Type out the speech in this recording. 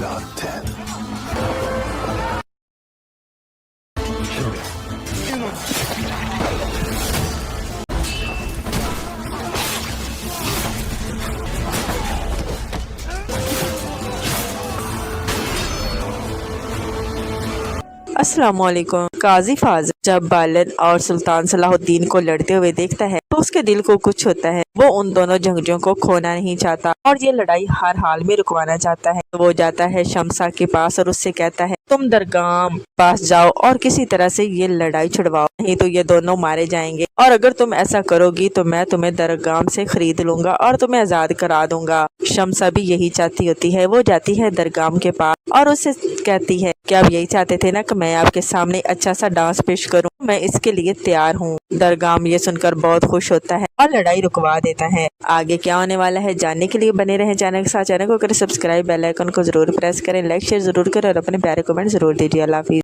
Blood 10. अस्सलामुअलैकुम। काजी फाजिल जब बालन और सुल्तान सलाहुद्दीन को लड़ते हुए देखता है तो उसके दिल को कुछ होता है। वो उन दोनों जंगजों को खोना नहीं चाहता और ये लड़ाई हर हाल में रुकवाना चाहता है। तो वो जाता है शमसा के पास और उससे कहता है, तुम दरगाम पास जाओ और किसी तरह से ये लड़ाई छुड़वाओ, नहीं तो ये दोनों मारे जाएंगे। और अगर तुम ऐसा करोगी तो मैं तुम्हें दरगाम से खरीद लूंगा और तुम्हें आजाद करा दूंगा। शमसा भी यही चाहती होती है। वो जाती है दरगाम के पास और उससे कहती है कि आप यही चाहते थे ना कि मैं आपके सामने अच्छा सा डांस पेश करूं, मैं इसके लिए तैयार हूं। दरगाम ये सुनकर बहुत खुश होता है और लड़ाई रुकवा देता है। आगे क्या होने वाला है जानने के लिए बने रहे चैनल के साथ। चैनल को करें सब्सक्राइब, बेल आइकन को जरूर प्रेस करें, लाइक शेयर जरूर करें और अपने प्यारे कमेंट जरूर दीजिए। अल्लाह हाफिज़।